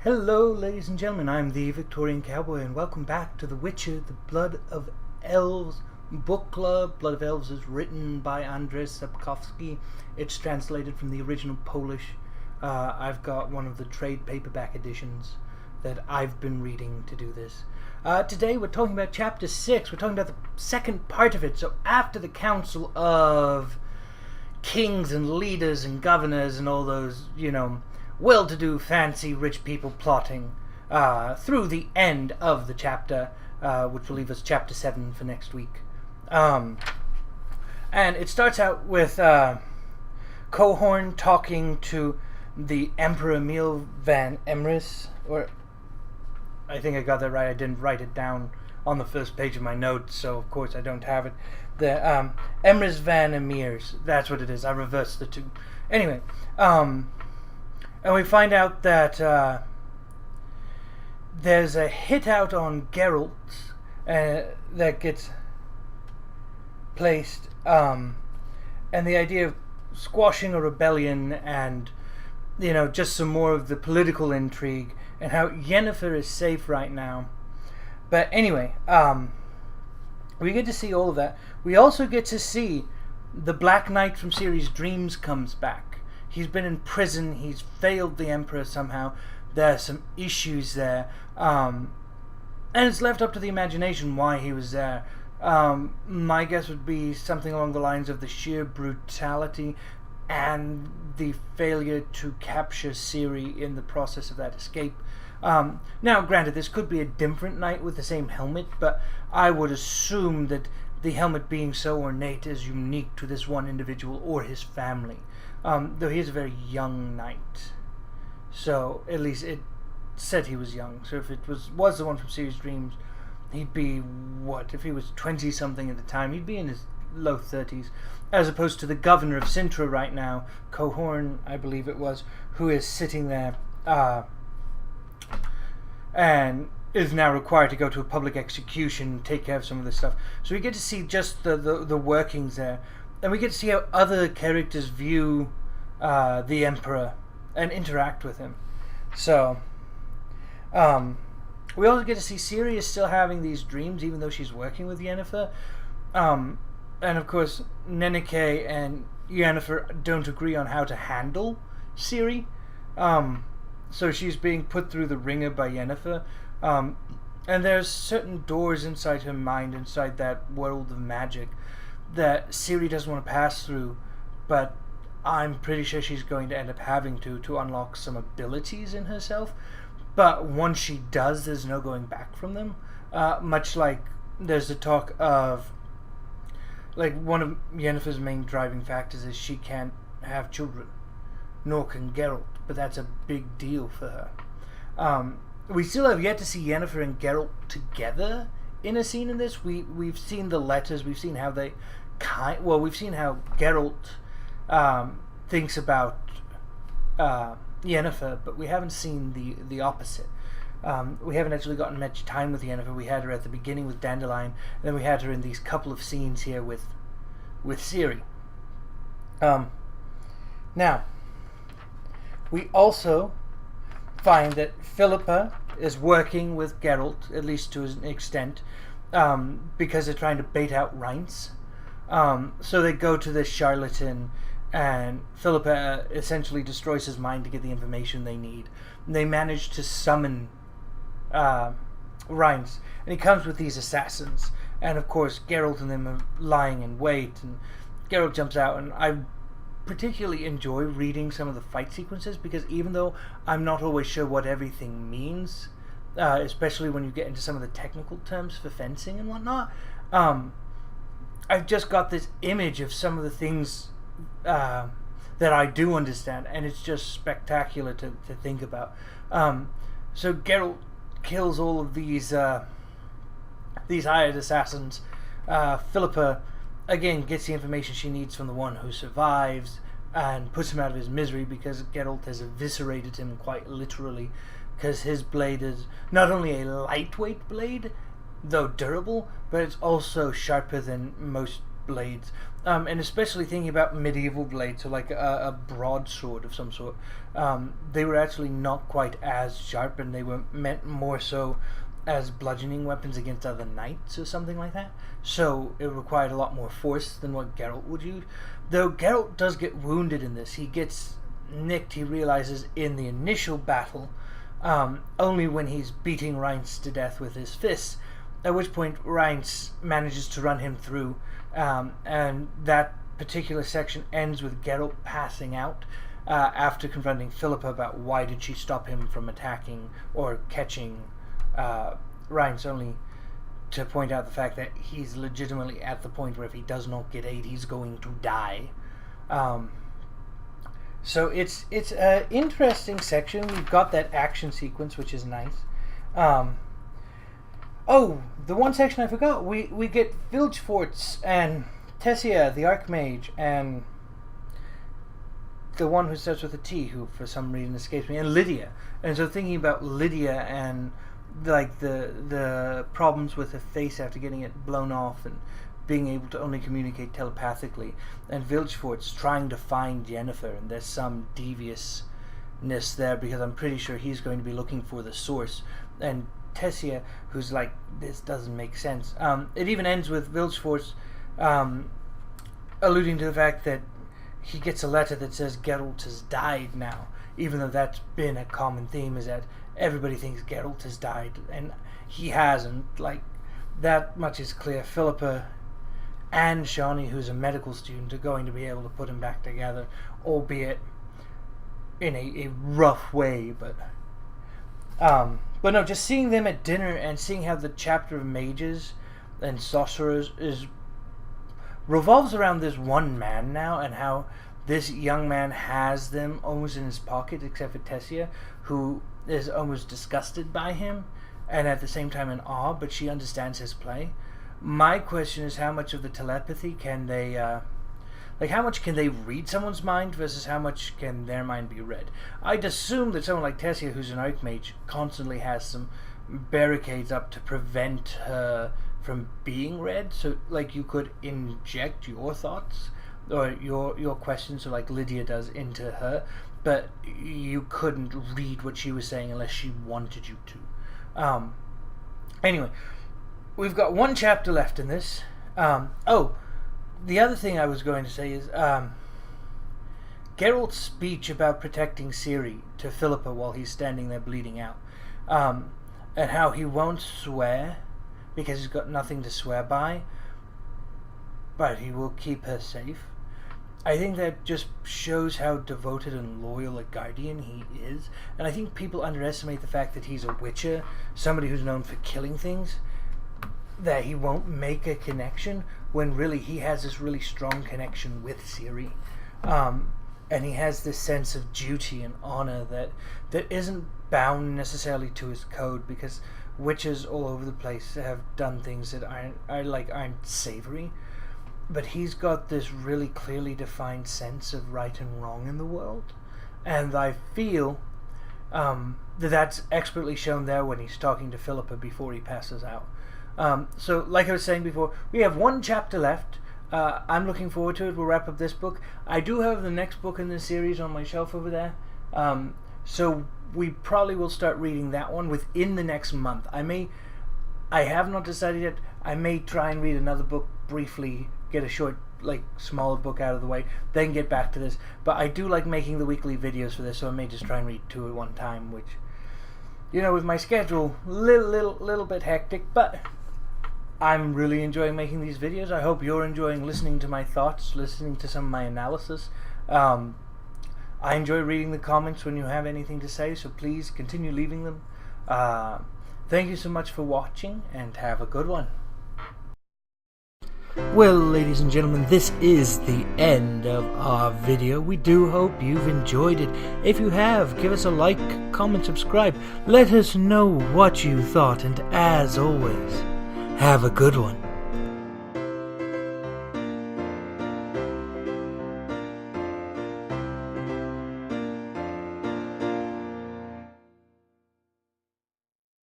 Hello, ladies and gentlemen, I'm the Victorian Cowboy, and welcome back to The Witcher, the Blood of Elves book club. Blood of Elves is written by Andrzej Sapkowski. It's translated from the original Polish. I've got one of the trade paperback editions that I've been reading to do this. Today we're talking about Chapter 6. We're talking about the second part of it. So after the Council of Kings and Leaders and Governors and all those, well-to-do, fancy, rich people plotting through the end of the chapter, which will leave us Chapter 7 for next week. And it starts out with Cohorn talking to the Emperor Emil van Emrys, or I think I got that right. I didn't write it down on the first page of my notes, so of course I don't have it. The Emrys van Emirs, that's what it is. I reversed the two. Anyway, and we find out that there's a hit out on Geralt that gets placed, and the idea of squashing a rebellion and, just some more of the political intrigue and how Yennefer is safe right now. But anyway, we get to see all of that. We also get to see the Black Knight from Ciri's Dreams comes back. He's been in prison. He's failed the Emperor somehow. There are some issues there. And it's left up to the imagination why he was there. My guess would be something along the lines of the sheer brutality and the failure to capture Ciri in the process of that escape. Now, granted, this could be a different knight with the same helmet, but I would assume that the helmet being so ornate is unique to this one individual or his family. Though he is a very young knight. So, at least it said he was young. So if it was the one from Ciri's Dreams, he'd be, if he was 20-something at the time, he'd be in his low 30s. As opposed to the governor of Sintra right now, Cohorn, I believe it was, who is sitting there, and is now required to go to a public execution and take care of some of this stuff. So we get to see just the workings there. And we get to see how other characters view the Emperor and interact with him. So, we also get to see Ciri is still having these dreams, even though she's working with Yennefer. And of course, Nenneke and Yennefer don't agree on how to handle Ciri. So she's being put through the ringer by Yennefer. And there's certain doors inside her mind, inside that world of magic, that Ciri doesn't want to pass through, but I'm pretty sure she's going to end up having to unlock some abilities in herself. But once she does, there's no going back from them. Much like there's the talk of, one of Yennefer's main driving factors is she can't have children, nor can Geralt, but that's a big deal for her. We still have yet to see Yennefer and Geralt together in a scene in this. We've seen the letters, we've seen how we've seen how Geralt thinks about Yennefer, but we haven't seen the opposite. We haven't actually gotten much time with Yennefer. We had her at the beginning with Dandelion, and then we had her in these couple of scenes here with Ciri. Now, we also find that Philippa is working with Geralt, at least to an extent, because they're trying to bait out Reince. So they go to this charlatan, and Philippa essentially destroys his mind to get the information they need. And they manage to summon Reince, and he comes with these assassins. And of course, Geralt and them are lying in wait, and Geralt jumps out, and I particularly enjoy reading some of the fight sequences, because even though I'm not always sure what everything means, especially when you get into some of the technical terms for fencing and whatnot, I've just got this image of some of the things that I do understand, and it's just spectacular to think about. So Geralt kills all of these hired assassins. Philippa again gets the information she needs from the one who survives and puts him out of his misery, because Geralt has eviscerated him quite literally, because his blade is not only a lightweight blade, though durable, but it's also sharper than most blades, and especially thinking about medieval blades, so like a broadsword of some sort. They were actually not quite as sharp, and they were meant more so as bludgeoning weapons against other knights or something like that. So it required a lot more force than what Geralt would use. Though Geralt does get wounded in this. He gets nicked, he realizes, in the initial battle, only when he's beating Reince to death with his fists, at which point Reince manages to run him through, and that particular section ends with Geralt passing out after confronting Philippa about why did she stop him from attacking or catching Reince, only to point out the fact that he's legitimately at the point where if he does not get aid, he's going to die. So it's an interesting section. We've got that action sequence, which is nice. Oh, the one section I forgot. We get Vilgefortz and Tessia, the Archmage, and the one who starts with a T, who for some reason escapes me, and Lydia. And so thinking about Lydia and like the problems with her face after getting it blown off and being able to only communicate telepathically, and Vilgefortz trying to find Yennefer, and there's some deviousness there because I'm pretty sure he's going to be looking for the source, and Tessia, who's like, this doesn't make sense. It even ends with Vilgefortz alluding to the fact that he gets a letter that says Geralt has died now, even though that's been a common theme, is that everybody thinks Geralt has died, and he hasn't. Like, that much is clear. Philippa and Shawnee, who's a medical student, are going to be able to put him back together, albeit in a rough way, but no, just seeing them at dinner and seeing how the chapter of mages and sorcerers revolves around this one man now, and how this young man has them almost in his pocket, except for Tessia, who is almost disgusted by him and at the same time in awe, but she understands his play. My question is, how much of the telepathy can they how much can they read someone's mind versus how much can their mind be read? I'd assume that someone like Tessia, who's an Archmage, constantly has some barricades up to prevent her from being read, so like you could inject your thoughts or your questions, so like Lydia does, into her, but you couldn't read what she was saying unless she wanted you to. Anyway, we've got one chapter left in this. The other thing I was going to say is Geralt's speech about protecting Ciri to Philippa while he's standing there bleeding out, and how he won't swear because he's got nothing to swear by, but he will keep her safe. I think that just shows how devoted and loyal a guardian he is, and I think people underestimate the fact that he's a witcher, somebody who's known for killing things, that he won't make a connection when really he has this really strong connection with Ciri, and he has this sense of duty and honor that isn't bound necessarily to his code, because witches all over the place have done things that aren't savory. But he's got this really clearly defined sense of right and wrong in the world, and I feel that's expertly shown there when he's talking to Philippa before he passes out. So like I was saying before, we have one chapter left. I'm looking forward to it. We'll wrap up this book. I do have the next book in this series on my shelf over there, so we probably will start reading that one within the next month. I have not decided yet. I may try and read another book briefly, get a short, smaller book out of the way, then get back to this. But I do like making the weekly videos for this, so I may just try and read 2 at one time, which, with my schedule, little bit hectic, but I'm really enjoying making these videos. I hope you're enjoying listening to my thoughts, listening to some of my analysis. I enjoy reading the comments when you have anything to say, so please continue leaving them. Thank you so much for watching, and have a good one. Well, ladies and gentlemen, this is the end of our video. We do hope you've enjoyed it. If you have, give us a like, comment, subscribe. Let us know what you thought, and as always, have a good one.